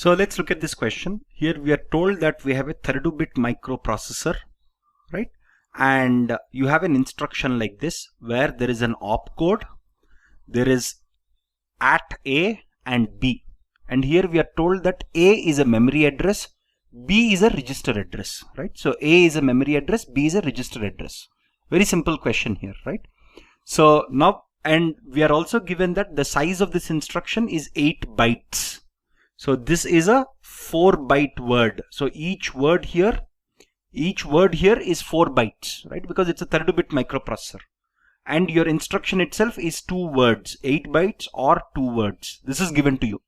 So let's look at this question. Here we are told that we have a 32-bit microprocessor, right? And you have an instruction like this where there is an opcode, there is at A and B. And here we are told that A is a memory address, B is a register address, right? So A is a memory address, B is a register address. Very simple question here, right? So now, and we are also given that the size of this instruction is 8 bytes. So this is a 4-byte word. So each word here is 4 bytes, right? Because it's a 32-bit microprocessor. And your instruction itself is 2 words, 8 bytes or 2 words. This is given to you.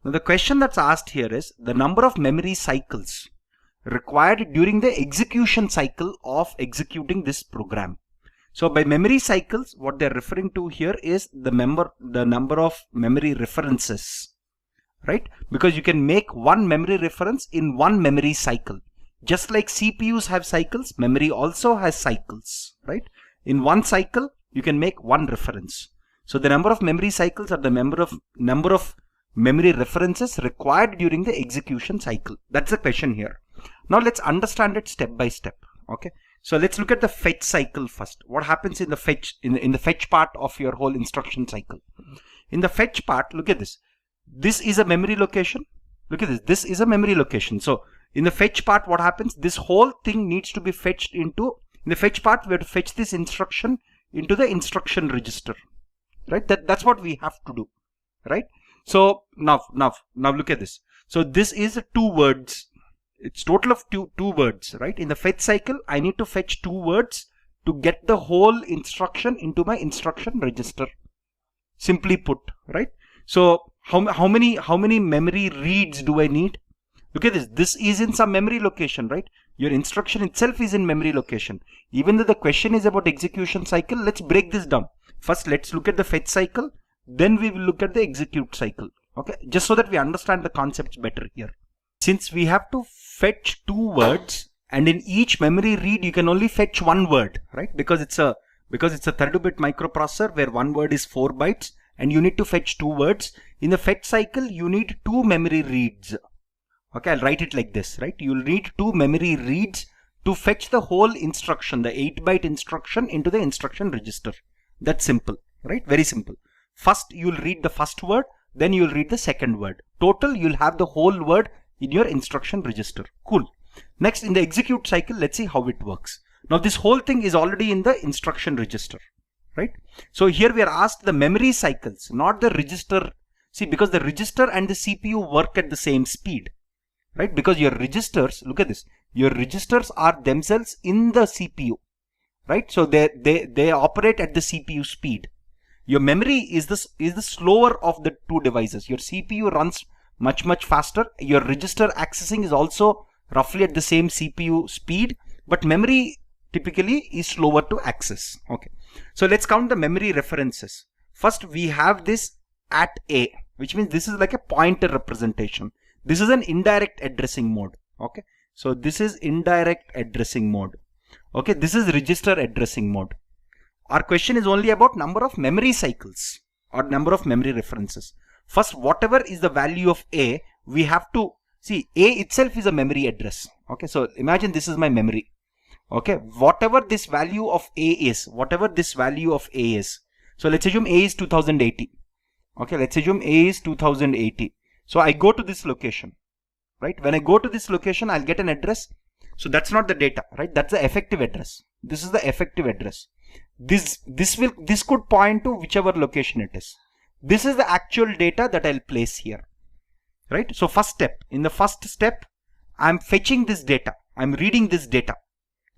Now the question that's asked here is the number of memory cycles required during the execution cycle of executing this program. So by memory cycles, what they're referring to here is the number of memory references, right? Because you can make one memory reference in one memory cycle. Just like CPUs have cycles, memory also has cycles, right? In one cycle, you can make one reference. So the number of memory cycles are the number of memory references required during the execution cycle. That's the question here. Now let's understand it step by step. Okay. So let's look at the fetch cycle first. What happens in the fetch in the fetch part of your whole instruction cycle? In the fetch part, look at this. This is a memory location. Look at this. This is a memory location. So in the fetch part, what happens? This whole thing needs to be fetched into, in the fetch part, we have to fetch this instruction into the instruction register, right? That's what we have to do, right? So now look at this. So this is 2 words. It's total of two words, right? In the fetch cycle, I need to fetch 2 words to get the whole instruction into my instruction register. Simply put, right? So how many memory reads do I need? Look at this. This is in some memory location, right? Your instruction itself is in memory location. Even though the question is about execution cycle, let's break this down. First, let's look at the fetch cycle. Then we will look at the execute cycle. Okay, just so that we understand the concepts better here. Since we have to fetch 2 words, and in each memory read you can only fetch 1 word, right? Because it's a 32-bit microprocessor where 1 word is 4 bytes. And you need to fetch 2 words. In the fetch cycle, you need 2 memory reads. Okay, I'll write it like this, right? You'll need 2 memory reads to fetch the whole instruction, the 8-byte instruction into the instruction register. That's simple, right? Very simple. First, you'll read the first word, then you'll read the second word. Total, you'll have the whole word in your instruction register. Cool. Next, in the execute cycle, let's see how it works. Now, this whole thing is already in the instruction register. Right? So here we are asked the memory cycles, not the register. See, because the register and the CPU work at the same speed, right? Because your registers, look at this, your registers are themselves in the CPU, right? So they operate at the CPU speed. Your memory is the slower of the 2 devices. Your CPU runs much faster. Your register accessing is also roughly at the same CPU speed, but memory typically is slower to access. Okay. So let's count the memory references. First, we have this at A, which means this is like a pointer representation. This is an indirect addressing mode. Okay. So this is indirect addressing mode. Okay. This is register addressing mode. Our question is only about number of memory cycles or number of memory references. First, whatever is the value of A, we have to see A itself is a memory address. Okay. So imagine this is my memory. Okay, whatever this value of A is, so let's assume A is 2080. Okay, let's assume A is 2080. So I go to this location, right? When I go to this location, I'll get an address. So that's not the data, right? That's the effective address. This is the effective address. This could point to whichever location it is. This is the actual data that I'll place here, right? So in the first step, I'm fetching this data. I'm reading this data.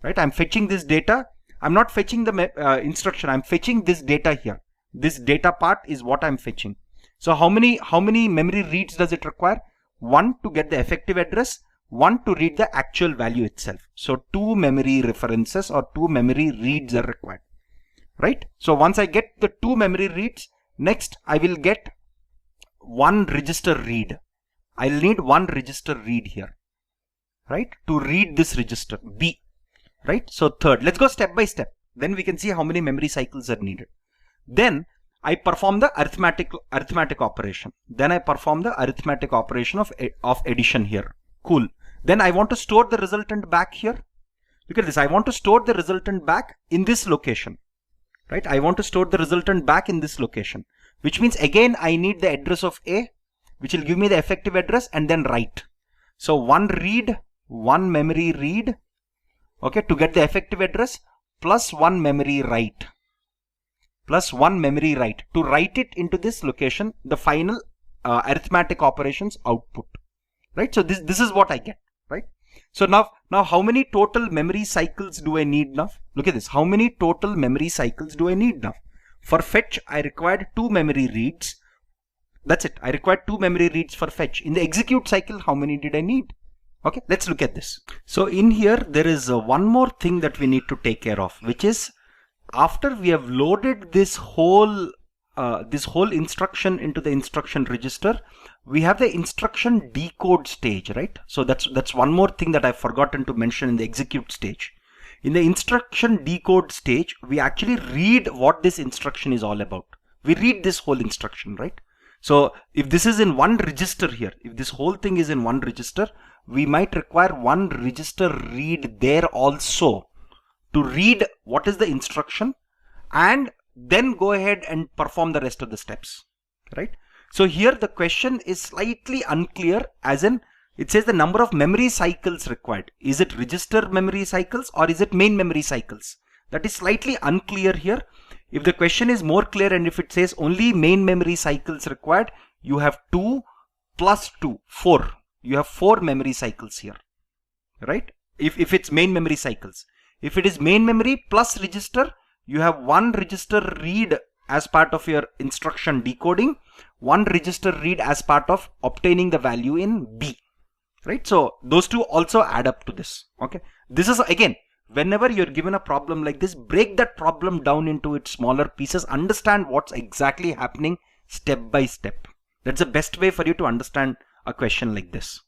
Right, I'm fetching this data. I'm not fetching the instruction. I'm fetching this data here. This data part is what I'm fetching. So how many memory reads does it require? 1 to get the effective address, 1 to read the actual value itself. So 2 memory references or 2 memory reads are required. Right. So once I get the 2 memory reads, next I will get 1 register read. I'll need 1 register read here. Right, to read this register B. Right. So third, let's go step by step. Then we can see how many memory cycles are needed. Then I perform the arithmetic operation. Then I perform the arithmetic operation of addition here. Cool. Then I want to store the resultant back here. Look at this. I want to store the resultant back in this location. Right? I want to store the resultant back in this location, which means again I need the address of A, which will give me the effective address, and then write. So one read, one memory read, okay, to get the effective address, plus one memory write. Plus one memory write to write it into this location, the final arithmetic operations output, right? So this is what I get, right? So now how many total memory cycles do I need now? Look at this. How many total memory cycles do I need now? For fetch, I required 2 memory reads. That's it. I required 2 memory reads for fetch. In the execute cycle, how many did I need? Okay, let's look at this. So in here, there is one more thing that we need to take care of, which is after we have loaded this whole instruction into the instruction register, we have the instruction decode stage, right? So that's one more thing that I've forgotten to mention in the execute stage. In the instruction decode stage, we actually read what this instruction is all about. We read this whole instruction, right? So if this is in one register here, if this whole thing is in one register, we might require one register read there also to read what is the instruction and then go ahead and perform the rest of the steps, right? So here the question is slightly unclear, as in it says the number of memory cycles required. Is it register memory cycles or is it main memory cycles? That is slightly unclear here. If the question is more clear and if it says only main memory cycles required, you have 2 plus 2, 4. You have 4 memory cycles here, right? If it's main memory cycles. If it is main memory plus register, you have 1 register read as part of your instruction decoding, 1 register read as part of obtaining the value in B, right? So those two also add up to this, okay? This is, again, whenever you're given a problem like this, break that problem down into its smaller pieces, understand what's exactly happening step by step. That's the best way for you to understand a question like this.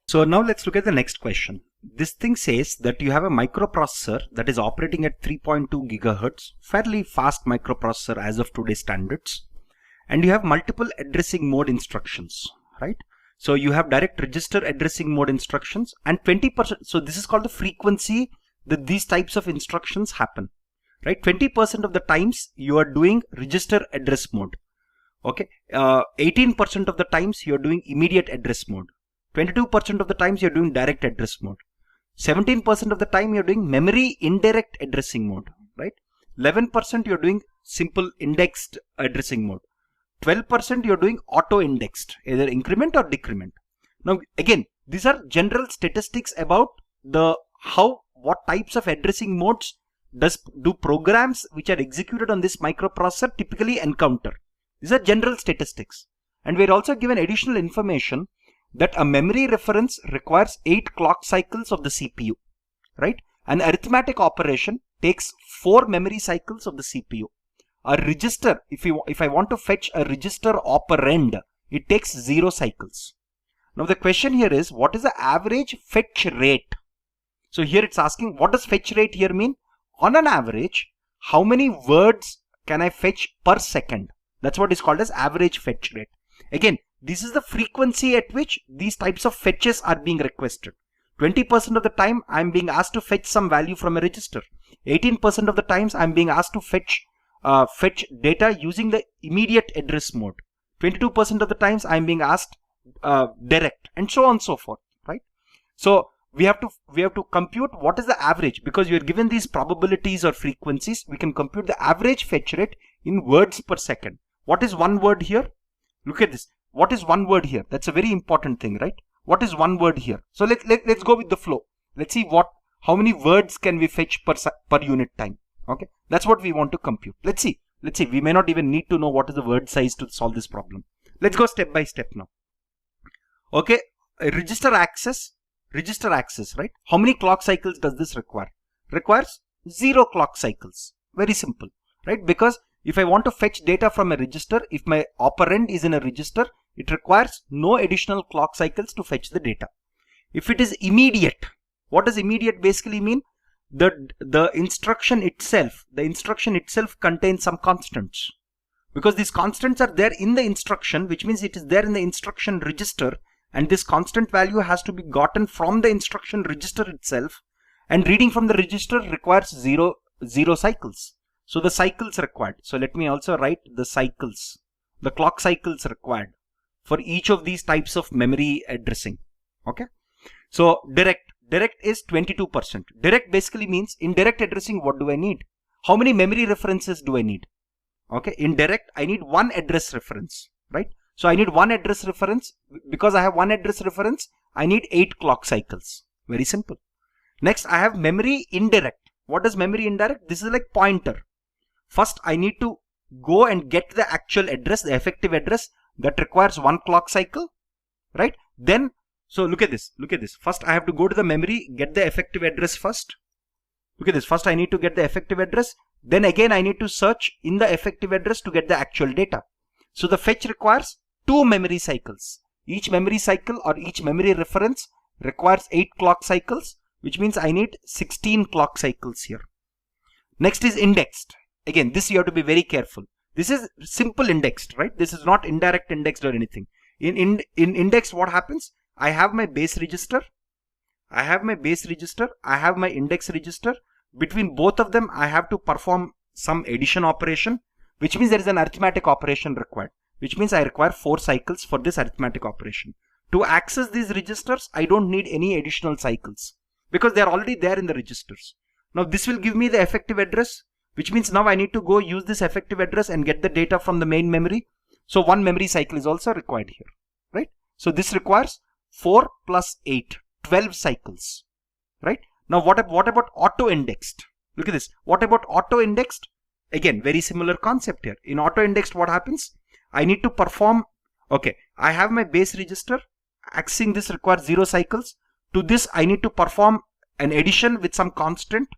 So now let's look at the next question. This thing says that you have a microprocessor that is operating at 3.2 gigahertz, fairly fast microprocessor as of today's standards, and you have multiple addressing mode instructions, right? So you have direct register addressing mode instructions and 20%. So this is called the frequency that these types of instructions happen, right? 20% of the times you are doing register address mode. Okay. 18% of the times you are doing immediate address mode. 22% of the times you are doing direct address mode. 17% of the time you are doing memory indirect addressing mode, right? 11% you are doing simple indexed addressing mode. 12% you're doing auto indexed, either increment or decrement. Now again, these are general statistics about what types of addressing modes do programs which are executed on this microprocessor typically encounter. These are general statistics, and we're also given additional information that a memory reference requires 8 clock cycles of the CPU, right? An arithmetic operation takes 4 memory cycles of the CPU. A register, if I want to fetch a register operand, it takes 0 cycles. Now the question here is, what is the average fetch rate? So here it's asking, what does fetch rate here mean? On an average, how many words can I fetch per second? That's what is called as average fetch rate. Again, this is the frequency at which these types of fetches are being requested. 20% of the time I'm being asked to fetch some value from a register. 18% of the times I'm being asked to fetch data using the immediate address mode. 22% of the times I'm being asked direct, and so on and so forth, right? So we have to compute what is the average, because you're given these probabilities or frequencies. We can compute the average fetch rate in words per second. What is one word here? Look at this. What is one word here? That's a very important thing, right? What is one word here? So let's go with the flow. Let's see how many words can we fetch per unit time. Okay, that's what we want to compute. Let's see. We may not even need to know what is the word size to solve this problem. Let's go step by step now. Okay, register access, right? How many clock cycles does this require? Requires 0 clock cycles. Very simple, right? Because if I want to fetch data from a register, if my operand is in a register, it requires no additional clock cycles to fetch the data. If it is immediate, what does immediate basically mean? the instruction itself contains some constants, because these constants are there in the instruction, which means it is there in the instruction register, and this constant value has to be gotten from the instruction register itself, and reading from the register requires zero cycles. So the cycles required, so let me also write the cycles, the clock cycles required for each of these types of memory addressing. Okay, so direct is 22%. Direct basically means in direct addressing, what do I need? How many memory references do I need? Okay, in direct I need one address reference, right? So I need one address reference. Because I have one address reference, I need 8 clock cycles. Very simple. Next, I have memory indirect. What is memory indirect? This is like pointer. First I need to go and get the actual address, the effective address, that requires 1 clock cycle, right? Then, so look at this. First I have to go to the memory, get the effective address first. Look at this. First I need to get the effective address. Then again I need to search in the effective address to get the actual data. So the fetch requires 2 memory cycles. Each memory cycle or each memory reference requires 8 clock cycles, which means I need 16 clock cycles here. Next is indexed. Again, this you have to be very careful. This is simple indexed, right? This is not indirect indexed or anything. In index, what happens? I have my base register. I have my index register. Between both of them, I have to perform some addition operation, which means there is an arithmetic operation required, which means I require 4 cycles for this arithmetic operation. To access these registers, I don't need any additional cycles because they are already there in the registers. Now this will give me the effective address, which means now I need to go use this effective address and get the data from the main memory. So 1 memory cycle is also required here, right? So this requires 4 plus 8, 12 cycles, right? Now what about auto indexed? Look at this. What about auto indexed? Again, very similar concept here. In auto indexed, what happens? I need to perform, okay, I have my base register. Accessing this requires 0 cycles. To this, I need to perform an addition with some constant.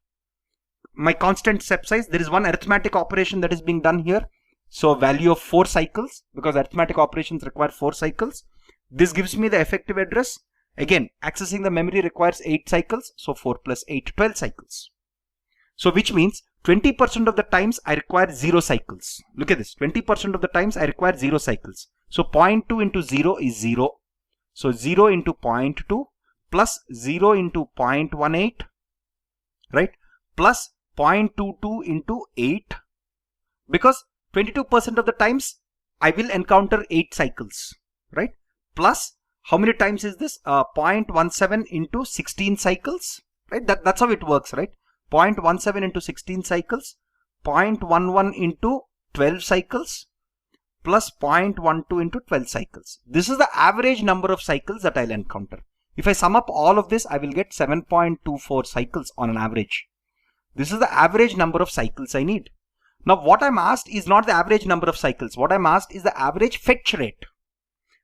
My constant step size, there is one arithmetic operation that is being done here. So value of 4 cycles, because arithmetic operations require 4 cycles. This gives me the effective address. Again, accessing the memory requires 8 cycles. So 4 plus 8, 12 cycles. So which means 20% of the times I require 0 cycles. Look at this. 20% of the times I require 0 cycles. So 0.2 into 0 is 0. So 0 into 0.2 plus 0 into 0.18, right? Plus 0.22 into 8, because 22% of the times I will encounter 8 cycles, right? Plus how many times is this? 0.17 into 16 cycles, right? That's how it works, right? 0.17 into 16 cycles, 0.11 into 12 cycles, plus 0.12 into 12 cycles. This is the average number of cycles that I'll encounter. If I sum up all of this, I will get 7.24 cycles on an average. This is the average number of cycles I need. Now what I'm asked is not the average number of cycles. What I'm asked is the average fetch rate.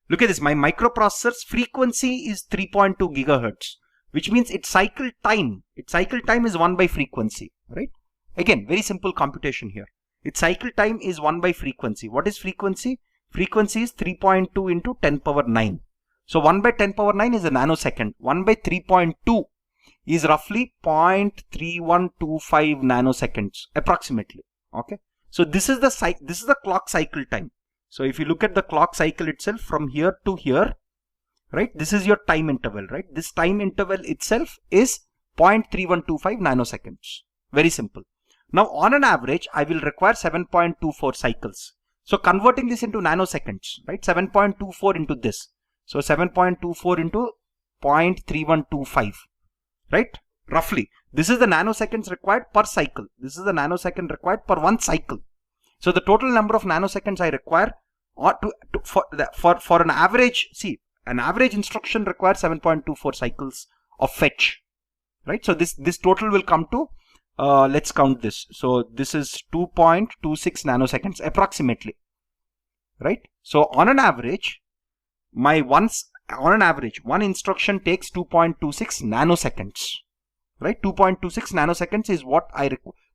Look at this. My microprocessor's frequency is 3.2 gigahertz, which means its cycle time is 1 by frequency, right? Again, very simple computation here. Its cycle time is 1 by frequency. What is frequency? Frequency is 3.2 into 10 power 9. So 1 by 10 power 9 is a nanosecond. 1 by 3.2 is roughly 0.3125 nanoseconds approximately. Okay. So this is the clock cycle time. So if you look at the clock cycle itself from here to here, right? This is your time interval, right? This time interval itself is 0.3125 nanoseconds. Very simple. Now on an average, I will require 7.24 cycles. So converting this into nanoseconds, right? 7.24 into this. So 7.24 into 0.3125, right? Roughly. This is the nanoseconds required per cycle. This is the nanosecond required per 1 cycle. So the total number of nanoseconds I require for an average, see, an average instruction requires 7.24 cycles of fetch, right? So this total will come to, let's count this. So this is 2.26 nanoseconds approximately, right? So on an average, one instruction takes 2.26 nanoseconds, right? 2.26 nanoseconds is what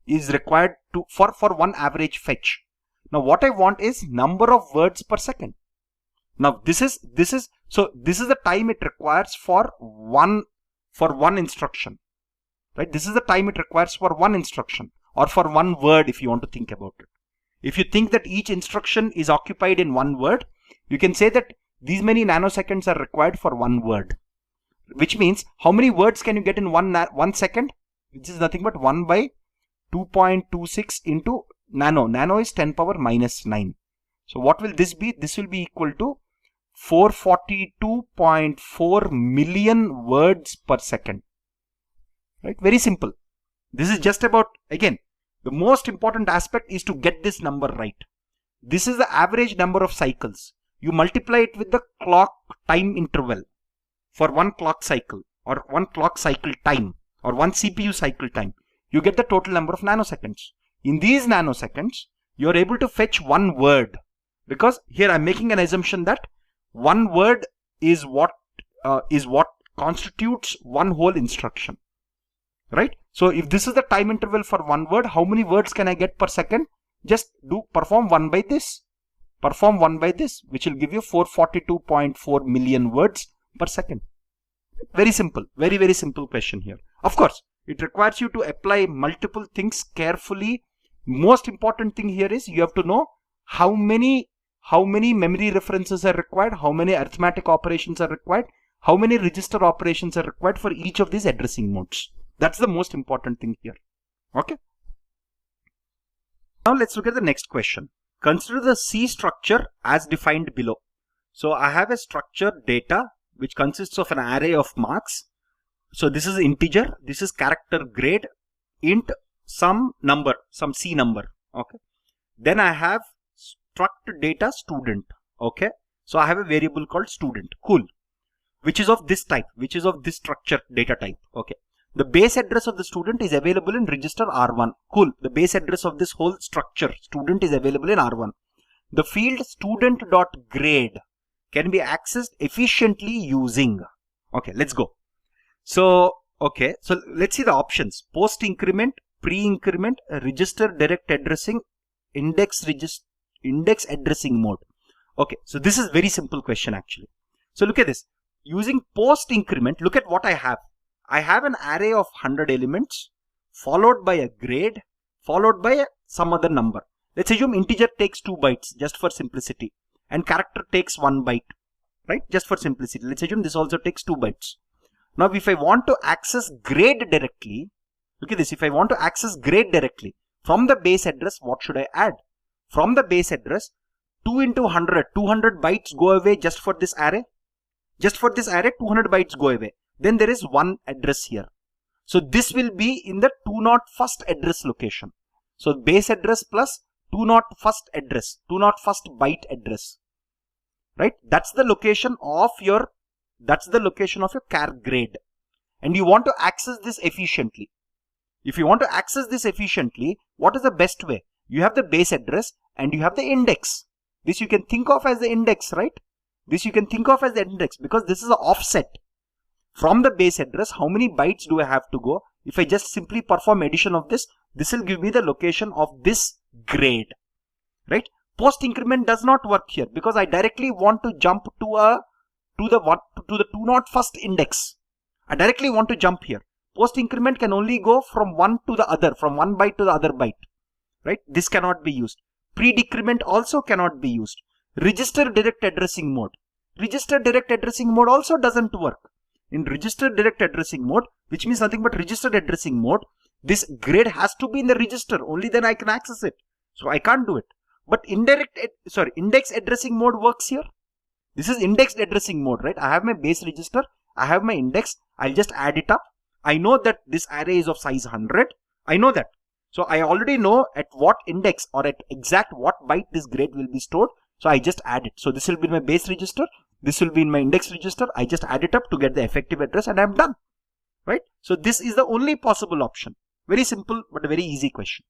is required for one average fetch. Now what I want is number of words per second. Now this is the time it requires for one instruction, right? This is the time it requires for one instruction or for one word if you want to think about it. If you think that each instruction is occupied in one word, you can say that these many nanoseconds are required for one word. Which means how many words can you get in 1 second? Which is nothing but 1 by 2.26 into nano. Nano is 10 power minus 9. So what will this be? This will be equal to 442.4 million words per second. Right? Very simple. This is just about, again, the most important aspect is to get this number right. This is the average number of cycles. You multiply it with the clock time interval for one clock cycle or one clock cycle time or one CPU cycle time. You get the total number of nanoseconds. In these nanoseconds, you are able to fetch one word, because here I am making an assumption that one word is what constitutes one whole instruction. Right? So if this is the time interval for one word, how many words can I get per second? Just perform 1 by this. Perform 1 by this, which will give you 442.4 million words per second. Very simple. Very, very simple question here. Of course, it requires you to apply multiple things carefully. Most important thing here is you have to know how many memory references are required, how many arithmetic operations are required, how many register operations are required for each of these addressing modes. That's the most important thing here. Okay. Now let's look at the next question. Consider the C structure as defined below. So I have a structure data which consists of an array of marks. So this is integer, this is character grade, int some number, some C number. Okay. Then I have struct data student. Okay. So I have a variable called student. Cool. Which is of this type, which is of this structure data type. Okay. The base address of the student is available in register R1. Cool. The base address of this whole structure student is available in R1. The field student.grade can be accessed efficiently using. Okay, let's go. So, okay. So let's see the options. Post increment, pre-increment, register direct addressing, index addressing mode. Okay. So this is very simple question actually. So look at this. Using post increment, look at what I have. I have an array of 100 elements followed by a grade followed by some other number. Let's assume integer takes 2 bytes just for simplicity and character takes 1 byte, right? Just for simplicity. Let's assume this also takes 2 bytes. Now if I want to access grade directly, look at this. If I want to access grade directly from the base address, what should I add? From the base address, 2 into 100, 200 bytes go away just for this array. Just for this array, 200 bytes go away. Then there is one address here. So this will be in the 201st address location. So base address plus 201st address, 201st byte address. Right? That's the location of your char grade. And you want to access this efficiently. If you want to access this efficiently, what is the best way? You have the base address and you have the index. This you can think of as the index, right? This you can think of as the index because this is an offset. From the base address, how many bytes do I have to go? If I just simply perform addition of this, this will give me the location of this grade, right? Post increment does not work here because I directly want to jump to the 201st index. I directly want to jump here. Post increment can only go from one to the other, from one byte to the other byte, right? This cannot be used. Pre-decrement also cannot be used. Register direct addressing mode. Register direct addressing mode also doesn't work. In register direct addressing mode, which means nothing but register addressing mode, this grade has to be in the register. Only then I can access it. So I can't do it. But index addressing mode works here. This is indexed addressing mode, right? I have my base register. I have my index. I'll just add it up. I know that this array is of size 100. I know that. So I already know at what index or at exact what byte this grade will be stored. So I just add it. So this will be my base register. This will be in my index register. I just add it up to get the effective address and I'm done. Right? So this is the only possible option. Very simple but a very easy question.